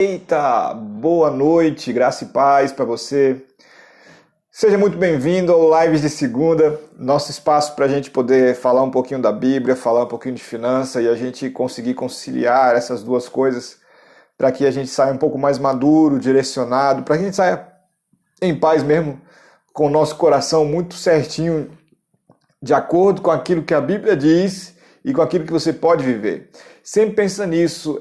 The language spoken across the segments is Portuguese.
Eita, boa noite, graça e paz para você. Seja muito bem-vindo ao Lives de Segunda, nosso espaço para a gente poder falar um pouquinho da Bíblia, falar um pouquinho de finança e a gente conseguir conciliar essas duas coisas para que a gente saia um pouco mais maduro, direcionado, para que a gente saia em paz mesmo, com o nosso coração muito certinho, de acordo com aquilo que a Bíblia diz e com aquilo que você pode viver. Sempre pensa nisso,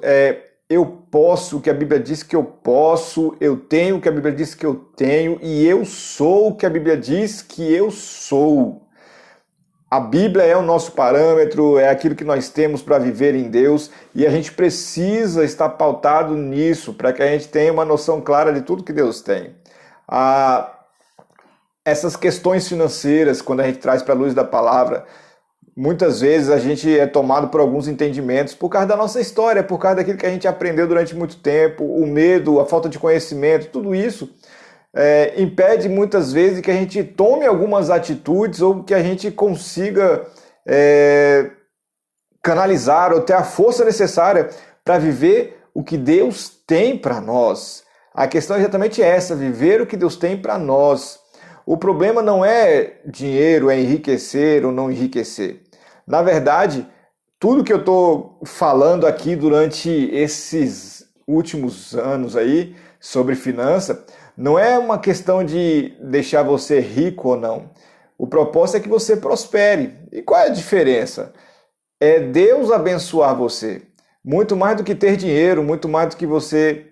eu posso o que a Bíblia diz que eu posso, eu tenho o que a Bíblia diz que eu tenho e eu sou o que a Bíblia diz que eu sou. A Bíblia é o nosso parâmetro, é aquilo que nós temos para viver em Deus e a gente precisa estar pautado nisso para que a gente tenha uma noção clara de tudo que Deus tem. Essas questões financeiras, quando a gente traz para a luz da palavra, muitas vezes a gente é tomado por alguns entendimentos por causa da nossa história, por causa daquilo que a gente aprendeu durante muito tempo, o medo, a falta de conhecimento, tudo isso impede muitas vezes que a gente tome algumas atitudes ou que a gente consiga canalizar ou ter a força necessária para viver o que Deus tem para nós. A questão é exatamente essa, viver o que Deus tem para nós. O problema não é dinheiro, é enriquecer ou não enriquecer. Na verdade, tudo que eu estou falando aqui durante esses últimos anos aí sobre finança, não é uma questão de deixar você rico ou não. O propósito é que você prospere. E qual é a diferença? É Deus abençoar você. Muito mais do que ter dinheiro, muito mais do que você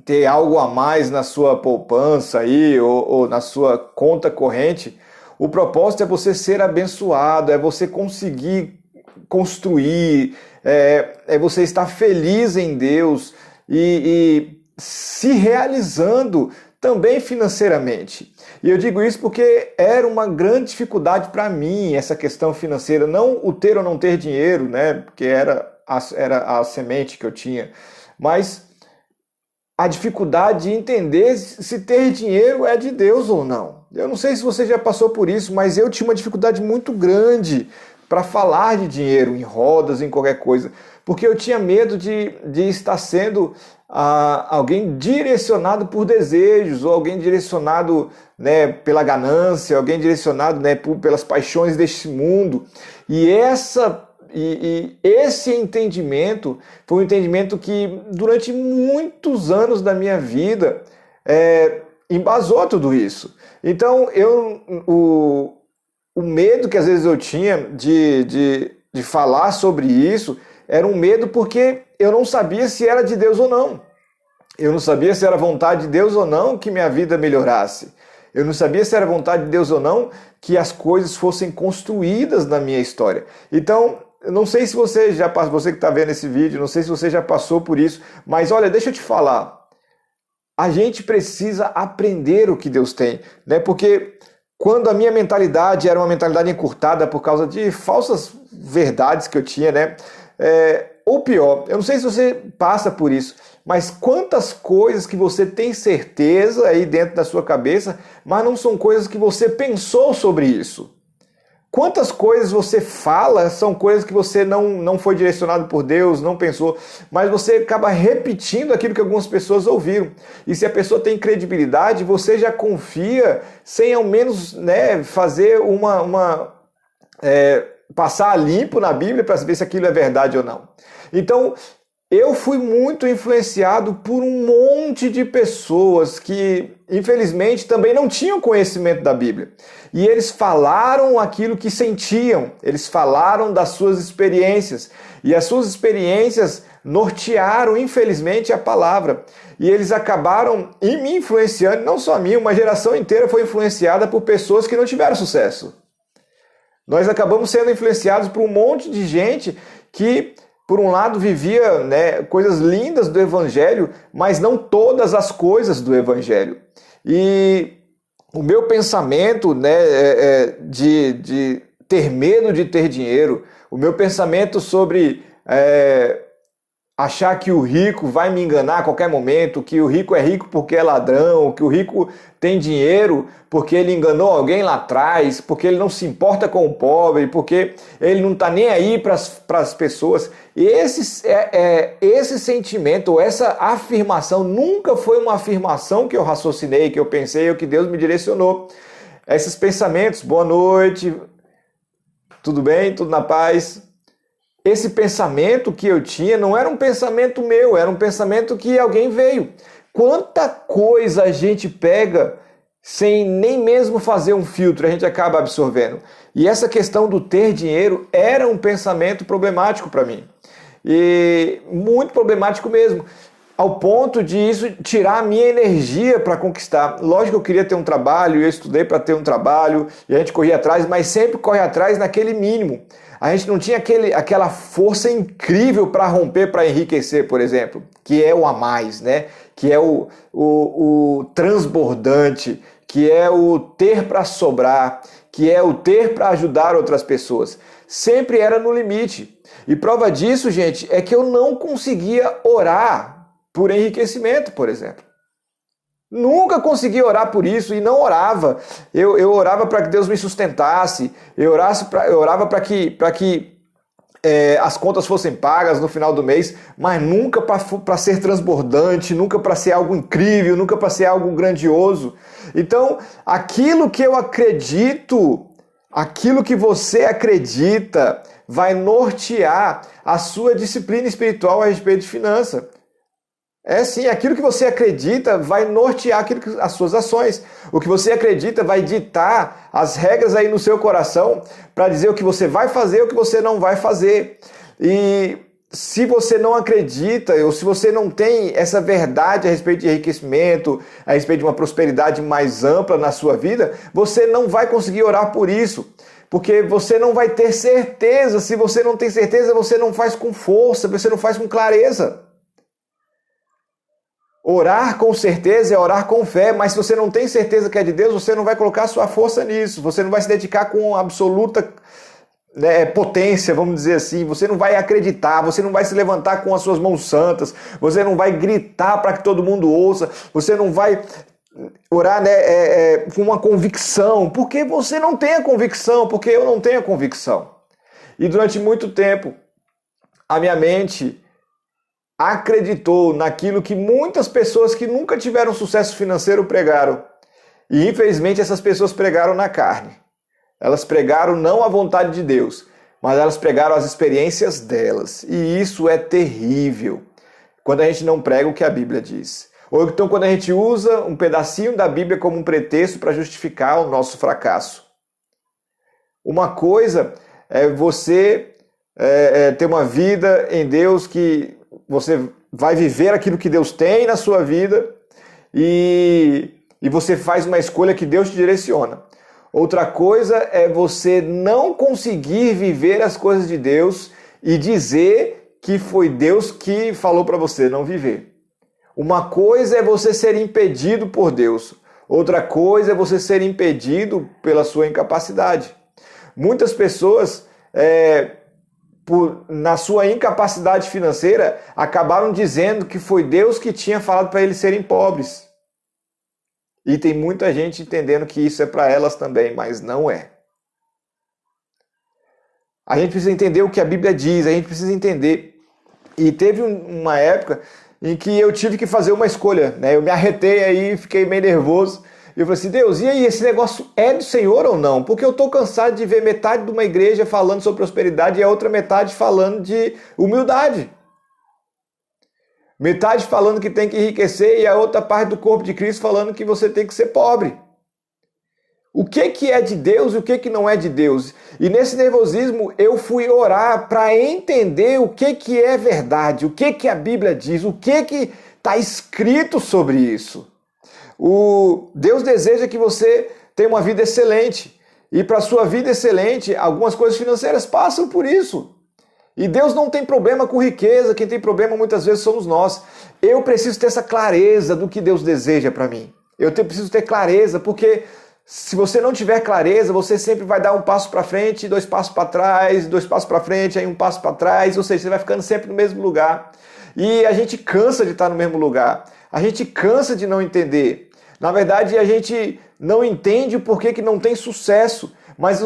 ter algo a mais na sua poupança aí, ou na sua conta corrente. O propósito é você ser abençoado, é você conseguir construir, é você estar feliz em Deus e se realizando também financeiramente. E eu digo isso porque era uma grande dificuldade para mim essa questão financeira, não o ter ou não ter dinheiro, né? Porque era a semente que eu tinha, mas a dificuldade de entender se ter dinheiro é de Deus ou não. Eu não sei se você já passou por isso, mas eu tinha uma dificuldade muito grande para falar de dinheiro em rodas, em qualquer coisa, porque eu tinha medo de estar sendo alguém direcionado por desejos, ou alguém direcionado, né, pela ganância, alguém direcionado, né, pelas paixões deste mundo. E esse entendimento foi um entendimento que durante muitos anos da minha vida embasou tudo isso. Então o medo que às vezes eu tinha de falar sobre isso era um medo porque eu não sabia se era de Deus ou não. Eu não sabia se era vontade de Deus ou não que minha vida melhorasse. Eu não sabia se era vontade de Deus ou não que as coisas fossem construídas na minha história. Então, eu não sei se você já passou, você que está vendo esse vídeo, não sei se você já passou por isso, mas olha, deixa eu te falar. A gente precisa aprender o que Deus tem, né? Porque quando a minha mentalidade era uma mentalidade encurtada por causa de falsas verdades que eu tinha, né? Ou pior, eu não sei se você passa por isso, mas quantas coisas que você tem certeza aí dentro da sua cabeça, mas não são coisas que você pensou sobre isso. Quantas coisas você fala são coisas que você não foi direcionado por Deus, não pensou, mas você acaba repetindo aquilo que algumas pessoas ouviram. E se a pessoa tem credibilidade, você já confia sem ao menos, né, fazer passar a limpo na Bíblia para saber se aquilo é verdade ou não. Então, eu fui muito influenciado por um monte de pessoas que, infelizmente, também não tinham conhecimento da Bíblia. E eles falaram aquilo que sentiam, eles falaram das suas experiências. E as suas experiências nortearam, infelizmente, a palavra. E eles acabaram me influenciando, não só a mim, uma geração inteira foi influenciada por pessoas que não tiveram sucesso. Nós acabamos sendo influenciados por um monte de gente que, por um lado, vivia, né, coisas lindas do Evangelho, mas não todas as coisas do Evangelho. E o meu pensamento, né, de ter medo de ter dinheiro, o meu pensamento sobre achar que o rico vai me enganar a qualquer momento, que o rico é rico porque é ladrão, que o rico tem dinheiro porque ele enganou alguém lá atrás, porque ele não se importa com o pobre, porque ele não está nem aí para as pessoas. Esse sentimento, essa afirmação nunca foi uma afirmação que eu raciocinei, que eu pensei, ou que Deus me direcionou. Esses pensamentos, boa noite, tudo bem, tudo na paz? Esse pensamento que eu tinha não era um pensamento meu, era um pensamento que alguém veio. Quanta coisa a gente pega sem nem mesmo fazer um filtro, a gente acaba absorvendo. E essa questão do ter dinheiro era um pensamento problemático para mim. E muito problemático mesmo, ao ponto de isso tirar a minha energia para conquistar. Lógico que eu queria ter um trabalho, eu estudei para ter um trabalho, e a gente corria atrás, mas sempre corre atrás naquele mínimo. A gente não tinha aquela força incrível para romper, para enriquecer, por exemplo, que é o a mais, né? Que é o transbordante, que é o ter para sobrar, que é o ter para ajudar outras pessoas. Sempre era no limite. E prova disso, gente, é que eu não conseguia orar por enriquecimento, por exemplo. Nunca consegui orar por isso e não orava. Eu orava para que Deus me sustentasse, eu orava para que as contas fossem pagas no final do mês, mas nunca para ser transbordante, nunca para ser algo incrível, nunca para ser algo grandioso. Então, aquilo que eu acredito, aquilo que você acredita, vai nortear a sua disciplina espiritual a respeito de finança. É sim, aquilo que você acredita vai nortear as suas ações. O que você acredita vai ditar as regras aí no seu coração para dizer o que você vai fazer e o que você não vai fazer. E se você não acredita, ou se você não tem essa verdade a respeito de enriquecimento, a respeito de uma prosperidade mais ampla na sua vida, você não vai conseguir orar por isso. Porque você não vai ter certeza. Se você não tem certeza, você não faz com força, você não faz com clareza. Orar com certeza é orar com fé, mas se você não tem certeza que é de Deus, você não vai colocar sua força nisso, você não vai se dedicar com absoluta potência, vamos dizer assim, você não vai acreditar, você não vai se levantar com as suas mãos santas, você não vai gritar para que todo mundo ouça, você não vai orar com uma convicção, porque você não tem a convicção, porque eu não tenho a convicção. E durante muito tempo, a minha mente acreditou naquilo que muitas pessoas que nunca tiveram sucesso financeiro pregaram. E infelizmente essas pessoas pregaram na carne. Elas pregaram não a vontade de Deus, mas elas pregaram as experiências delas. E isso é terrível, quando a gente não prega o que a Bíblia diz. Ou então quando a gente usa um pedacinho da Bíblia como um pretexto para justificar o nosso fracasso. Uma coisa é você ter uma vida em Deus que você vai viver aquilo que Deus tem na sua vida e você faz uma escolha que Deus te direciona. Outra coisa é você não conseguir viver as coisas de Deus e dizer que foi Deus que falou para você não viver. Uma coisa é você ser impedido por Deus. Outra coisa é você ser impedido pela sua incapacidade. Muitas pessoas na sua incapacidade financeira, acabaram dizendo que foi Deus que tinha falado para eles serem pobres. E tem muita gente entendendo que isso é para elas também, mas não é. A gente precisa entender o que a Bíblia diz, a gente precisa entender. E teve uma época em que eu tive que fazer uma escolha, né? Eu me arretei aí, fiquei meio nervoso. E eu falei assim, Deus, e aí, esse negócio é do Senhor ou não? Porque eu estou cansado de ver metade de uma igreja falando sobre prosperidade e a outra metade falando de humildade. Metade falando que tem que enriquecer e a outra parte do corpo de Cristo falando que você tem que ser pobre. O que é de Deus e o que não é de Deus? E nesse nervosismo eu fui orar para entender o que é verdade, o que a Bíblia diz, o que está escrito sobre isso. Deus deseja que você tenha uma vida excelente. E para a sua vida excelente, algumas coisas financeiras passam por isso. E Deus não tem problema com riqueza, quem tem problema muitas vezes somos nós. Eu preciso ter essa clareza do que Deus deseja para mim. Preciso ter clareza, porque se você não tiver clareza, você sempre vai dar um passo para frente, 2 passos para trás, 2 passos para frente, aí 1 passo para trás, ou seja, você vai ficando sempre no mesmo lugar. E a gente cansa de estar no mesmo lugar. A gente cansa de não entender. Na verdade, a gente não entende o porquê que não tem sucesso. Mas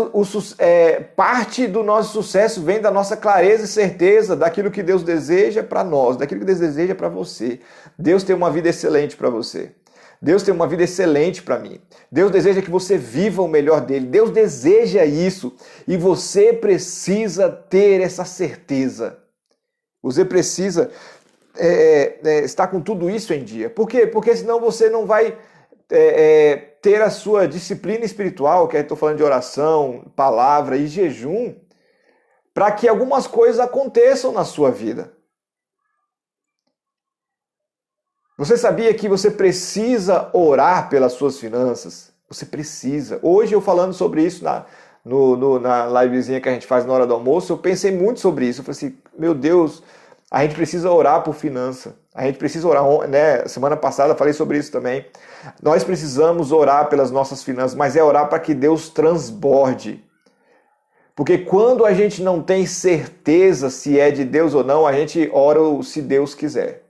parte do nosso sucesso vem da nossa clareza e certeza daquilo que Deus deseja para nós, daquilo que Deus deseja para você. Deus tem uma vida excelente para você. Deus tem uma vida excelente para mim. Deus deseja que você viva o melhor dele. Deus deseja isso. E você precisa ter essa certeza. Você precisa estar com tudo isso em dia. Por quê? Porque senão você não vai ter a sua disciplina espiritual, que aí estou falando de oração, palavra e jejum, para que algumas coisas aconteçam na sua vida. Você sabia que você precisa orar pelas suas finanças? Você precisa. Hoje eu falando sobre isso na livezinha que a gente faz na hora do almoço, eu pensei muito sobre isso. Eu falei assim, meu Deus, a gente precisa orar por finança. A gente precisa orar, né? Semana passada eu falei sobre isso também. Nós precisamos orar pelas nossas finanças, mas é orar para que Deus transborde. Porque quando a gente não tem certeza se é de Deus ou não, a gente ora o se Deus quiser.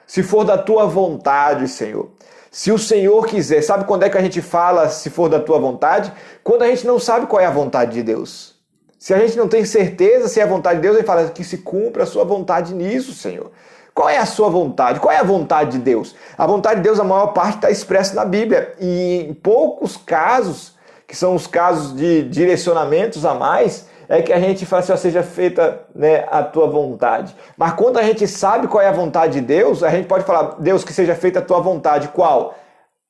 Se for da tua vontade, Senhor. Se o Senhor quiser. Sabe quando é que a gente fala se for da tua vontade? Quando a gente não sabe qual é a vontade de Deus. Se a gente não tem certeza se é a vontade de Deus, ele fala que se cumpra a sua vontade nisso, Senhor. Qual é a sua vontade? Qual é a vontade de Deus? A vontade de Deus, a maior parte, está expressa na Bíblia. E em poucos casos, que são os casos de direcionamentos a mais, é que a gente fala assim, seja feita, né, a tua vontade. Mas quando a gente sabe qual é a vontade de Deus, a gente pode falar, Deus, que seja feita a tua vontade. Qual?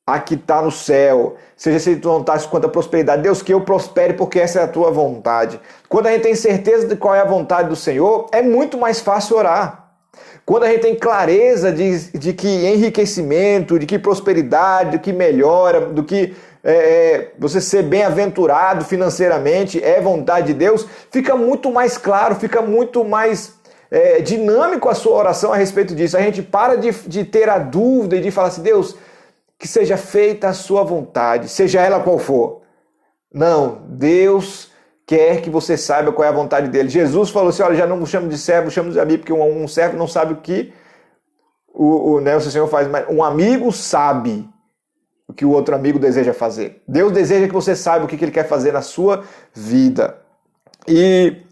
A que está no céu. Seja feita a tua vontade quanto à prosperidade. Deus, que eu prospere porque essa é a tua vontade. Quando a gente tem certeza de qual é a vontade do Senhor, é muito mais fácil orar. Quando a gente tem clareza de que enriquecimento, de que prosperidade, de que melhora, do que você ser bem-aventurado financeiramente é vontade de Deus, fica muito mais claro, fica muito mais dinâmico a sua oração a respeito disso. A gente para de ter a dúvida e de falar assim, Deus, que seja feita a sua vontade, seja ela qual for. Não, Deus quer que você saiba qual é a vontade dele. Jesus falou assim, olha, já não me chamo de servo, chamo de amigo, porque um servo não sabe o que o Senhor faz, mas um amigo sabe o que o outro amigo deseja fazer. Deus deseja que você saiba o que ele quer fazer na sua vida. E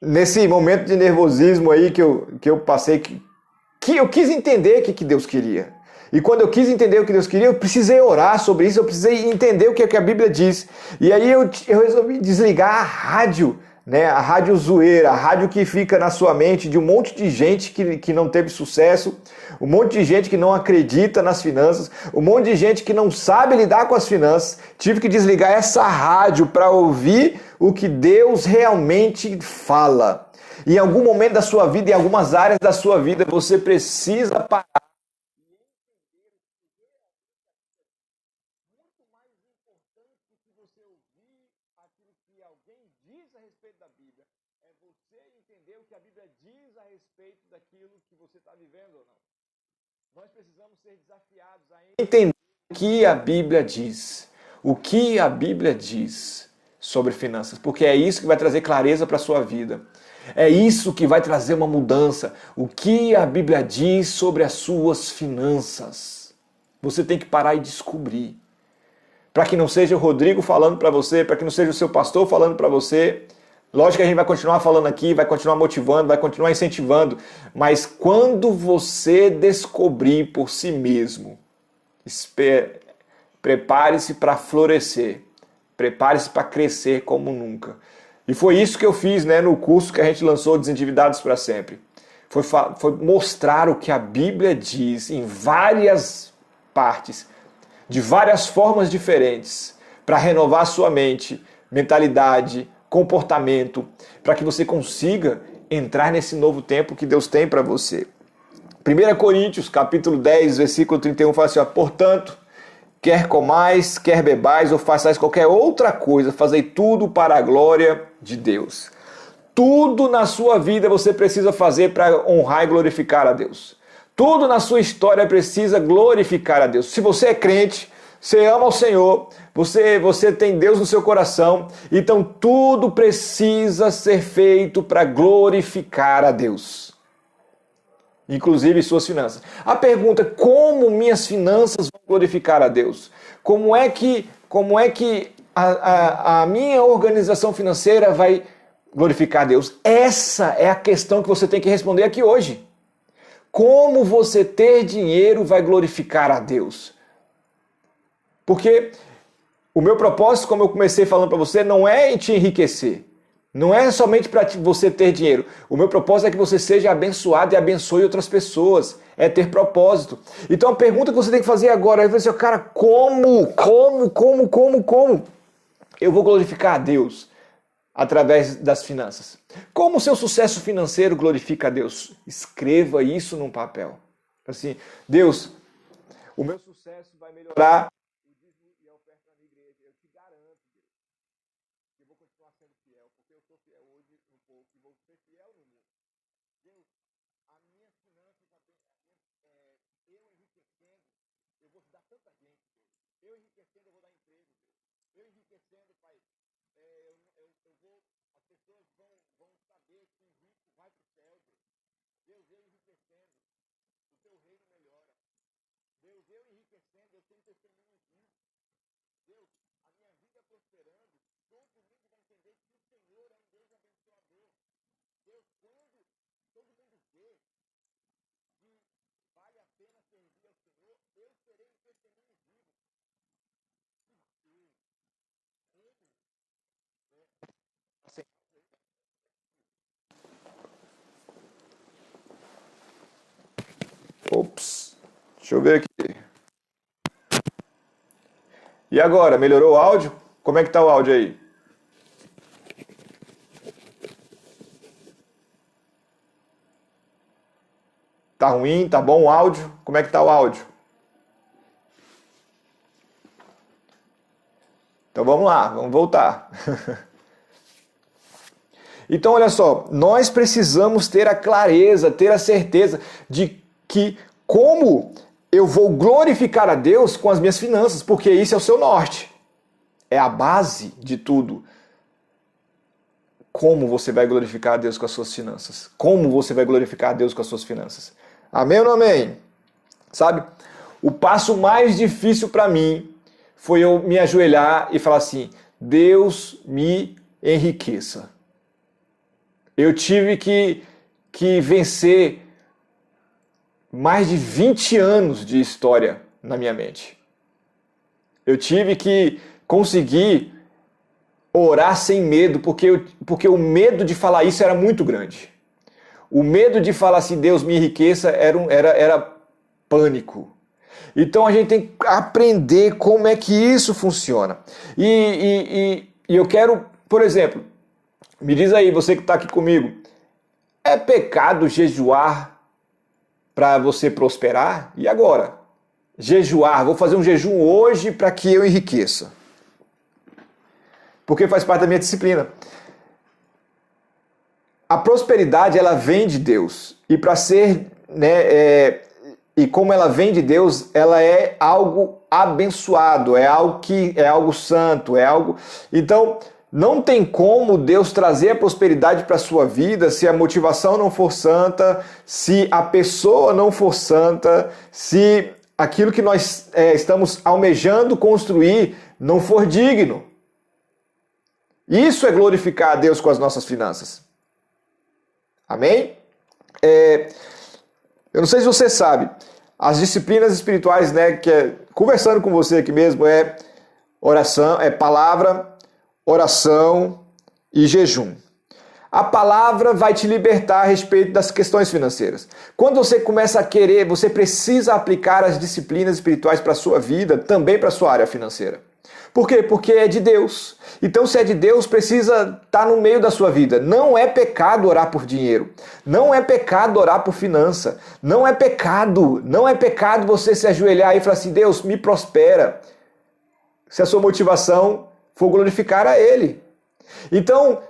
nesse momento de nervosismo aí que eu passei, que eu quis entender o que Deus queria. E quando eu quis entender o que Deus queria, eu precisei orar sobre isso, eu precisei entender o que a Bíblia diz. E aí eu resolvi desligar a rádio, né? A rádio zoeira, a rádio que fica na sua mente de um monte de gente que não teve sucesso, um monte de gente que não acredita nas finanças, um monte de gente que não sabe lidar com as finanças. Tive que desligar essa rádio para ouvir o que Deus realmente fala. E em algum momento da sua vida, em algumas áreas da sua vida, você precisa parar. Nós precisamos ser desafiados a entender o que a Bíblia diz. O que a Bíblia diz sobre finanças. Porque é isso que vai trazer clareza para a sua vida. É isso que vai trazer uma mudança. O que a Bíblia diz sobre as suas finanças. Você tem que parar e descobrir. Para que não seja o Rodrigo falando para você, para que não seja o seu pastor falando para você. Lógico que a gente vai continuar falando aqui, vai continuar motivando, vai continuar incentivando, mas quando você descobrir por si mesmo, prepare-se para florescer, prepare-se para crescer como nunca. E foi isso que eu fiz, né, no curso que a gente lançou, Desendividados para Sempre. Foi mostrar o que a Bíblia diz em várias partes, de várias formas diferentes, para renovar a sua mente, mentalidade, comportamento, para que você consiga entrar nesse novo tempo que Deus tem para você. 1 Coríntios, capítulo 10, versículo 31, fala assim, ó, portanto, quer comais, quer bebais, ou façais qualquer outra coisa, fazei tudo para a glória de Deus. Tudo na sua vida você precisa fazer para honrar e glorificar a Deus. Tudo na sua história precisa glorificar a Deus. Se você é crente, você ama o Senhor, você tem Deus no seu coração, então tudo precisa ser feito para glorificar a Deus. inclusive suas finanças. A pergunta, como minhas finanças vão glorificar a Deus? Como é que a minha organização financeira vai glorificar a Deus? Essa é a questão que você tem que responder aqui hoje. Como você ter dinheiro vai glorificar a Deus? Porque o meu propósito, como eu comecei falando para você, não é te enriquecer. Não é somente para você ter dinheiro. O meu propósito é que você seja abençoado e abençoe outras pessoas. É ter propósito. Então a pergunta que você tem que fazer agora é assim, cara, como eu vou glorificar a Deus através das finanças? Como o seu sucesso financeiro glorifica a Deus? Escreva isso num papel. Assim, Deus, o meu sucesso vai melhorar o dízimo e a oferta na minha igreja. Eu te garanto, Deus, que eu vou continuar sendo fiel, porque eu sou fiel hoje um pouco e vou ser fiel no mundo. Deus, a minha finança, eu enriquecendo, eu vou dar tanta gente, Deus. Eu enriquecendo, eu vou dar emprego, Deus. Eu enriquecendo, Pai, as pessoas vão saber que um rico vai para o céu, Deus. Deus, eu enriquecendo, o teu reino melhora. Deus, eu enriquecendo, eu tenho testemunhos vivos. Deus, a minha vida prosperando, todo mundo vai entender que o Senhor é um Deus abençoador. Deus, quando todo mundo vê que vale a pena servir ao Senhor, eu serei um testemunho vivo. Ops, deixa eu ver aqui. E agora, melhorou o áudio? Como é que tá o áudio aí? Tá ruim? Tá bom o áudio? Como é que tá o áudio? Então vamos lá, vamos voltar. Então olha só, nós precisamos ter a clareza, ter a certeza de que como eu vou glorificar a Deus com as minhas finanças, porque isso é o seu norte. É a base de tudo. Como você vai glorificar a Deus com as suas finanças? Como você vai glorificar a Deus com as suas finanças? Amém ou não amém? Sabe? O passo mais difícil para mim foi eu me ajoelhar e falar assim, Deus me enriqueça. Eu tive que vencer mais de 20 anos de história na minha mente. Eu tive que conseguir orar sem medo, porque o medo de falar isso era muito grande. O medo de falar assim, Deus me enriqueça, era pânico. Então a gente tem que aprender como é que isso funciona. E eu quero, por exemplo, me diz aí, você que está aqui comigo, é pecado jejuar para você prosperar? E agora? Jejuar, vou fazer um jejum hoje para que eu enriqueça. Porque faz parte da minha disciplina. A prosperidade, ela vem de Deus. E para ser, e como ela vem de Deus, ela é algo abençoado, é algo santo, é algo. Então, não tem como Deus trazer a prosperidade para a sua vida se a motivação não for santa, se a pessoa não for santa, se aquilo que nós estamos almejando construir não for digno. Isso é glorificar a Deus com as nossas finanças. Amém? Eu não sei se você sabe, as disciplinas espirituais, conversando com você aqui mesmo, é oração, é palavra, oração e jejum. A palavra vai te libertar a respeito das questões financeiras. Quando você começa a querer, você precisa aplicar as disciplinas espirituais para a sua vida, também para a sua área financeira. Por quê? Porque é de Deus. Então, se é de Deus, precisa estar no meio da sua vida. Não é pecado orar por dinheiro. Não é pecado orar por finança. Não é pecado você se ajoelhar e falar assim, Deus, me prospera. Se a sua motivação for glorificar a Ele. Então,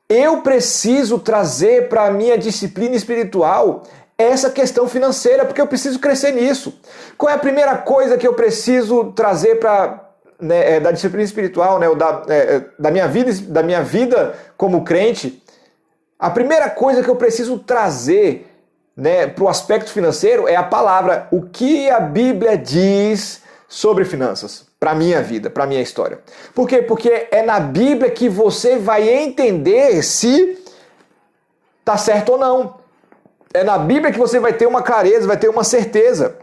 eu preciso trazer para a minha disciplina espiritual essa questão financeira, porque eu preciso crescer nisso. Qual é a primeira coisa que eu preciso trazer da disciplina espiritual, da minha vida como crente? A primeira coisa que eu preciso trazer né, para o aspecto financeiro é a palavra. O que a Bíblia diz sobre finanças para a minha vida, para a minha história. Por quê? Porque é na Bíblia que você vai entender se está certo ou não. É na Bíblia que você vai ter uma clareza, vai ter uma certeza.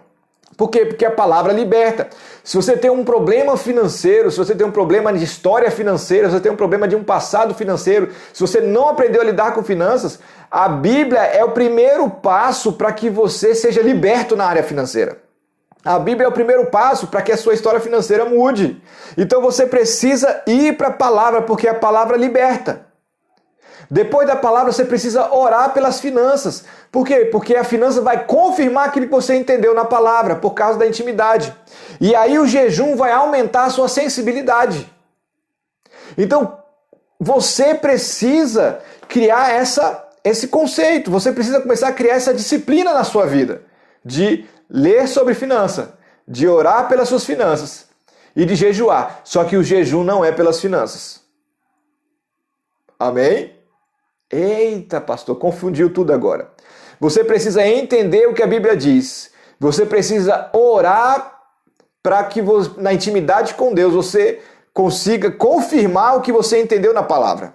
Por quê? Porque a palavra liberta. Se você tem um problema financeiro, se você tem um problema de história financeira, se você tem um problema de um passado financeiro, se você não aprendeu a lidar com finanças, a Bíblia é o primeiro passo para que você seja liberto na área financeira. A Bíblia é o primeiro passo para que a sua história financeira mude. Então você precisa ir para a palavra, porque a palavra liberta. Depois da palavra, você precisa orar pelas finanças. Por quê? Porque a finança vai confirmar aquilo que você entendeu na palavra, por causa da intimidade. E aí o jejum vai aumentar a sua sensibilidade. Então, você precisa criar esse conceito. Você precisa começar a criar essa disciplina na sua vida. De ler sobre finança, de orar pelas suas finanças e de jejuar. Só que o jejum não é pelas finanças. Amém? Eita, pastor, confundiu tudo agora. Você precisa entender o que a Bíblia diz. Você precisa orar para que na intimidade com Deus você consiga confirmar o que você entendeu na palavra.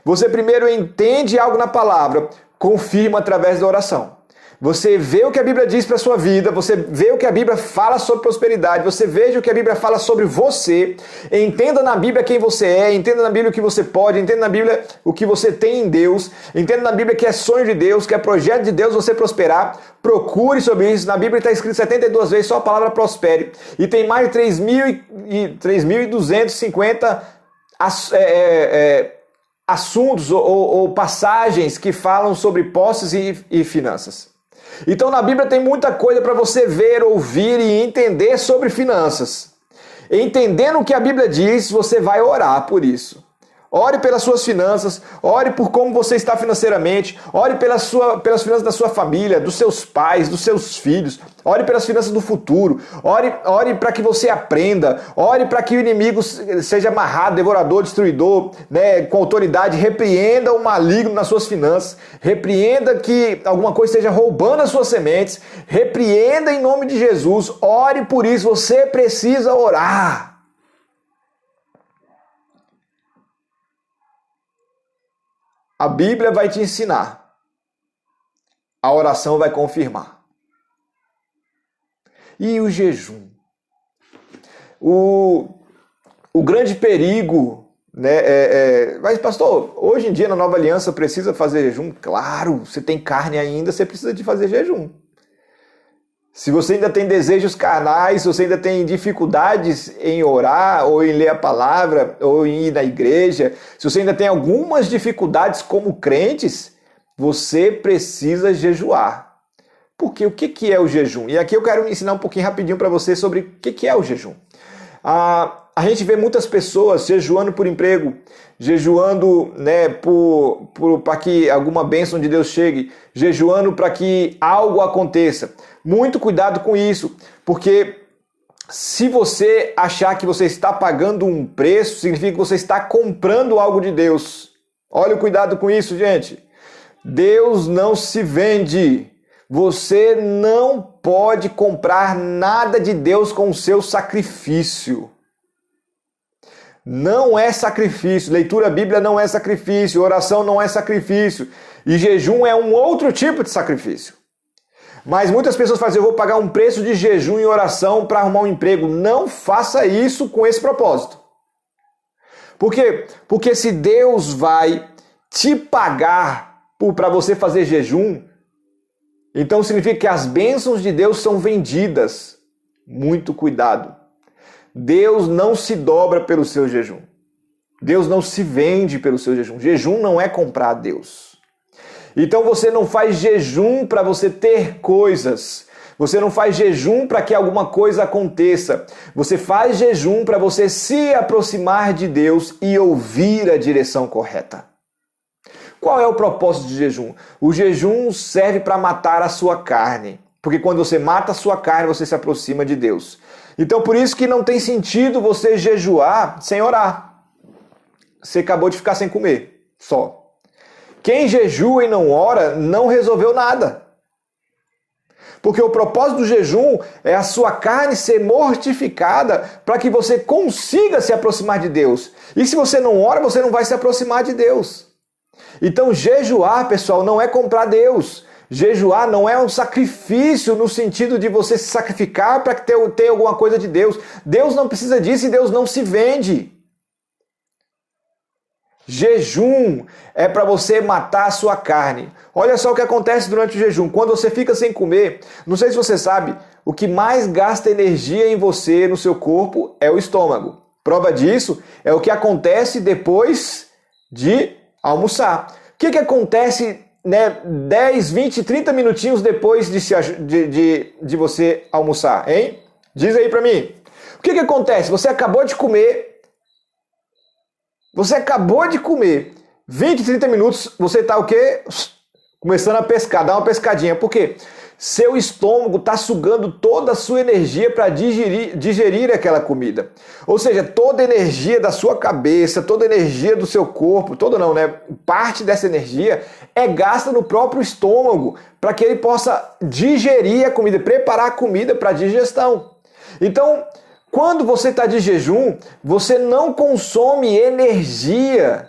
Você primeiro entende algo na palavra, confirma através da oração. Você vê o que a Bíblia diz para a sua vida, você vê o que a Bíblia fala sobre prosperidade, você veja o que a Bíblia fala sobre você, entenda na Bíblia quem você é, entenda na Bíblia o que você pode, entenda na Bíblia o que você tem em Deus, entenda na Bíblia que é sonho de Deus, que é projeto de Deus você prosperar, procure sobre isso. Na Bíblia está escrito 72 vezes só a palavra prospere, e tem mais de 3.250 assuntos ou passagens que falam sobre posses e finanças. Então na Bíblia tem muita coisa para você ver, ouvir e entender sobre finanças. Entendendo o que a Bíblia diz, você vai orar por isso. Ore pelas suas finanças, ore por como você está financeiramente, ore pelas finanças da sua família, dos seus pais, dos seus filhos, ore pelas finanças do futuro, ore para que você aprenda, ore para que o inimigo seja amarrado, devorador, destruidor, né, com autoridade, repreenda o maligno nas suas finanças, repreenda que alguma coisa esteja roubando as suas sementes, repreenda em nome de Jesus, ore por isso, você precisa orar. A Bíblia vai te ensinar. A oração vai confirmar. E o jejum? O grande perigo, né? Mas pastor, hoje em dia na Nova Aliança precisa fazer jejum? Claro, você tem carne ainda, você precisa de fazer jejum. Se você ainda tem desejos carnais, se você ainda tem dificuldades em orar, ou em ler a palavra, ou em ir na igreja, se você ainda tem algumas dificuldades como crentes, você precisa jejuar. Porque o que é o jejum? E aqui eu quero ensinar um pouquinho rapidinho para você sobre o que é o jejum. A gente vê muitas pessoas jejuando por emprego, jejuando, né, para que alguma bênção de Deus chegue, jejuando para que algo aconteça. Muito cuidado com isso, porque se você achar que você está pagando um preço, significa que você está comprando algo de Deus. Olha o cuidado com isso, gente. Deus não se vende. Você não pode comprar nada de Deus com o seu sacrifício. Não é sacrifício. Leitura Bíblia não é sacrifício. Oração não é sacrifício. E jejum é um outro tipo de sacrifício. Mas muitas pessoas fazem, eu vou pagar um preço de jejum e oração para arrumar um emprego. Não faça isso com esse propósito. Por quê? Porque se Deus vai te pagar para você fazer jejum, então significa que as bênçãos de Deus são vendidas. Muito cuidado. Deus não se dobra pelo seu jejum. Deus não se vende pelo seu jejum. Jejum não é comprar a Deus. Então você não faz jejum para você ter coisas. Você não faz jejum para que alguma coisa aconteça. Você faz jejum para você se aproximar de Deus e ouvir a direção correta. Qual é o propósito de jejum? O jejum serve para matar a sua carne. Porque quando você mata a sua carne, você se aproxima de Deus. Então por isso que não tem sentido você jejuar sem orar. Você acabou de ficar sem comer, só. Quem jejua e não ora, não resolveu nada. Porque o propósito do jejum é a sua carne ser mortificada para que você consiga se aproximar de Deus. E se você não ora, você não vai se aproximar de Deus. Então jejuar, pessoal, não é comprar Deus. Jejuar não é um sacrifício no sentido de você se sacrificar para ter alguma coisa de Deus. Deus não precisa disso e Deus não se vende. Jejum é para você matar a sua carne. Olha só o que acontece durante o jejum. Quando você fica sem comer, não sei se você sabe, o que mais gasta energia em você, no seu corpo, é o estômago. Prova disso é o que acontece depois de almoçar. O que acontece 10, 20, 30 minutinhos depois de você almoçar, hein? Diz aí para mim. O que acontece? Você acabou de comer. 20, 30 minutos, você está o quê? Começando a pescar, dar uma pescadinha. Por quê? Seu estômago está sugando toda a sua energia para digerir aquela comida. Ou seja, toda a energia da sua cabeça, toda a energia do seu corpo, toda não, né? Parte dessa energia é gasta no próprio estômago para que ele possa digerir a comida, preparar a comida para digestão. Então, quando você está de jejum, você não consome energia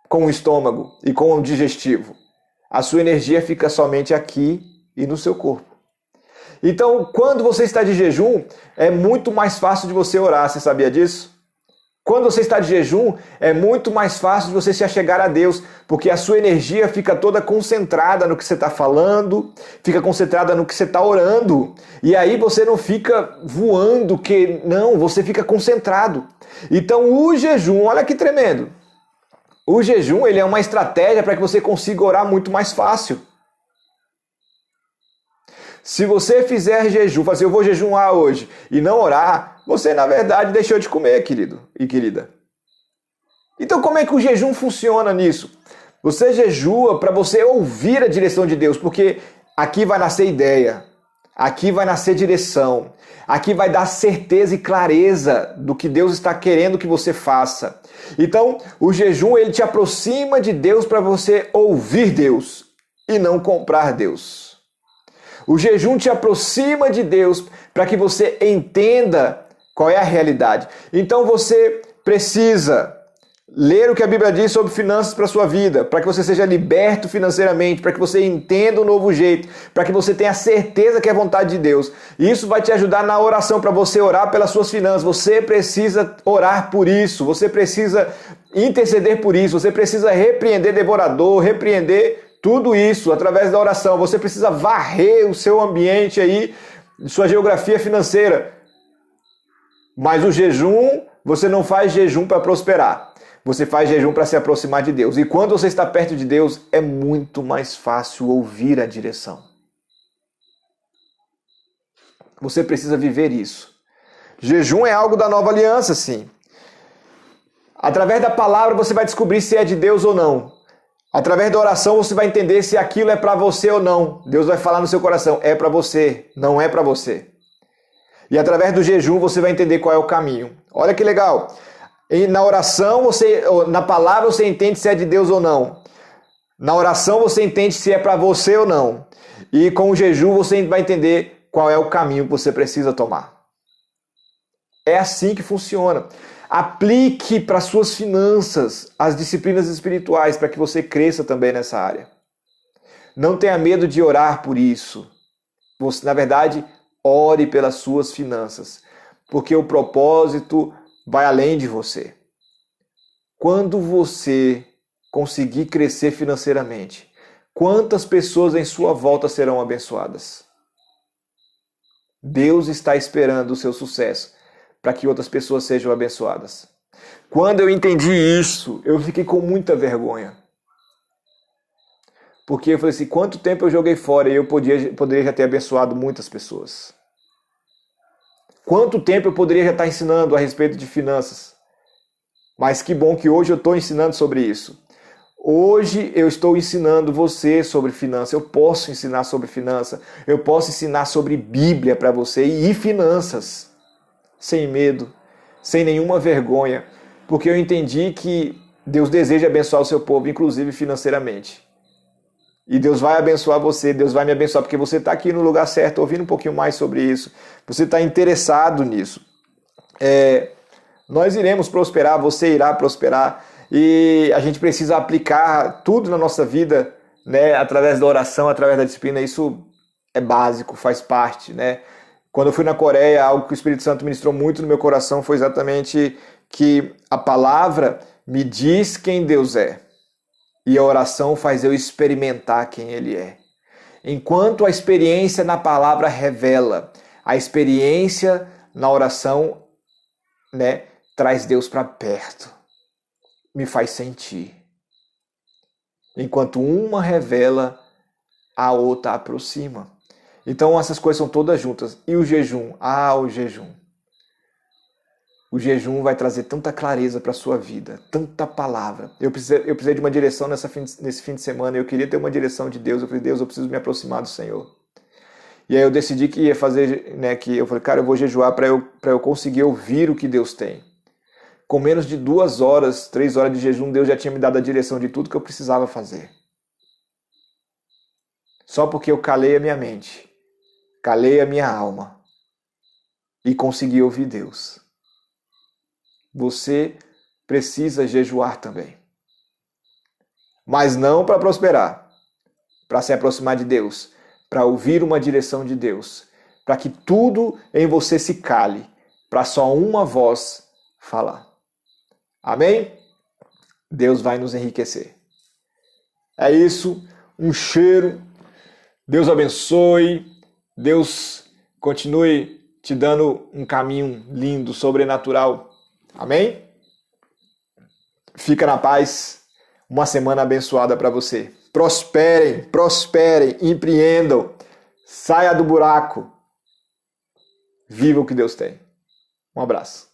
com o estômago e com o digestivo. A sua energia fica somente aqui e no seu corpo. Então, quando você está de jejum, é muito mais fácil de você orar. Você sabia disso? Quando você está de jejum, é muito mais fácil de você se achegar a Deus, porque a sua energia fica toda concentrada no que você está falando, fica concentrada no que você está orando, e aí você não fica voando, você fica concentrado. Então o jejum, olha que tremendo, o jejum ele é uma estratégia para que você consiga orar muito mais fácil. Se você fizer jejum, fazer eu vou jejuar hoje e não orar, você na verdade deixou de comer, querido e querida. Então como é que o jejum funciona nisso? Você jejua para você ouvir a direção de Deus, porque aqui vai nascer ideia, aqui vai nascer direção, aqui vai dar certeza e clareza do que Deus está querendo que você faça. Então o jejum ele te aproxima de Deus para você ouvir Deus e não comprar Deus. O jejum te aproxima de Deus para que você entenda qual é a realidade. Então você precisa ler o que a Bíblia diz sobre finanças para a sua vida, para que você seja liberto financeiramente, para que você entenda um novo jeito, para que você tenha certeza que é vontade de Deus. E isso vai te ajudar na oração, para você orar pelas suas finanças. Você precisa orar por isso, você precisa interceder por isso, você precisa repreender devorador, repreender tudo isso através da oração. Você precisa varrer o seu ambiente aí, sua geografia financeira. Mas o jejum, você não faz jejum para prosperar. Você faz jejum para se aproximar de Deus. E quando você está perto de Deus, é muito mais fácil ouvir a direção. Você precisa viver isso. Jejum é algo da nova aliança, sim. Através da palavra você vai descobrir se é de Deus ou não. Através da oração você vai entender se aquilo é para você ou não. Deus vai falar no seu coração, é para você, não é para você. E através do jejum você vai entender qual é o caminho. Olha que legal. E na oração, na palavra você entende se é de Deus ou não. Na oração você entende se é para você ou não. E com o jejum você vai entender qual é o caminho que você precisa tomar. É assim que funciona. Aplique para suas finanças as disciplinas espirituais para que você cresça também nessa área. Não tenha medo de orar por isso. Você, na verdade, ore pelas suas finanças, porque o propósito vai além de você. Quando você conseguir crescer financeiramente, quantas pessoas em sua volta serão abençoadas? Deus está esperando o seu sucesso para que outras pessoas sejam abençoadas. Quando eu entendi isso, eu fiquei com muita vergonha. Porque eu falei assim, quanto tempo eu joguei fora e eu poderia já ter abençoado muitas pessoas. Quanto tempo eu poderia já estar ensinando a respeito de finanças. Mas que bom que hoje eu estou ensinando sobre isso. Hoje eu estou ensinando você sobre finanças. Eu posso ensinar sobre finanças. Eu posso ensinar sobre Bíblia para você e finanças. Sem medo, sem nenhuma vergonha, porque eu entendi que Deus deseja abençoar o seu povo, inclusive financeiramente. E Deus vai abençoar você, Deus vai me abençoar, porque você está aqui no lugar certo, ouvindo um pouquinho mais sobre isso. Você está interessado nisso. Nós iremos prosperar, você irá prosperar. E a gente precisa aplicar tudo na nossa vida, né, através da oração, através da disciplina. Isso é básico, faz parte, né? Quando eu fui na Coreia, algo que o Espírito Santo ministrou muito no meu coração foi exatamente que a palavra me diz quem Deus é. E a oração faz eu experimentar quem Ele é. Enquanto a experiência na palavra revela, a experiência na oração, né, traz Deus para perto. Me faz sentir. Enquanto uma revela, a outra aproxima. Então essas coisas são todas juntas. E o jejum? O jejum. O jejum vai trazer tanta clareza para a sua vida, tanta palavra. Eu precisei de uma direção nesse fim de semana. Eu queria ter uma direção de Deus. Eu falei, Deus, eu preciso me aproximar do Senhor. E aí eu decidi que ia fazer, né, que eu falei, cara, eu vou jejuar para eu conseguir ouvir o que Deus tem. Com menos de 2 horas, 3 horas de jejum, Deus já tinha me dado a direção de tudo que eu precisava fazer. Só porque eu calei a minha mente, calei a minha alma e consegui ouvir Deus. Você precisa jejuar também. Mas não para prosperar, para se aproximar de Deus, para ouvir uma direção de Deus, para que tudo em você se cale, para só uma voz falar. Amém? Deus vai nos enriquecer. É isso, um cheiro. Deus abençoe. Deus continue te dando um caminho lindo, sobrenatural. Amém? Fica na paz. Uma semana abençoada para você. Prosperem, empreendam. Saia do buraco. Viva o que Deus tem. Um abraço.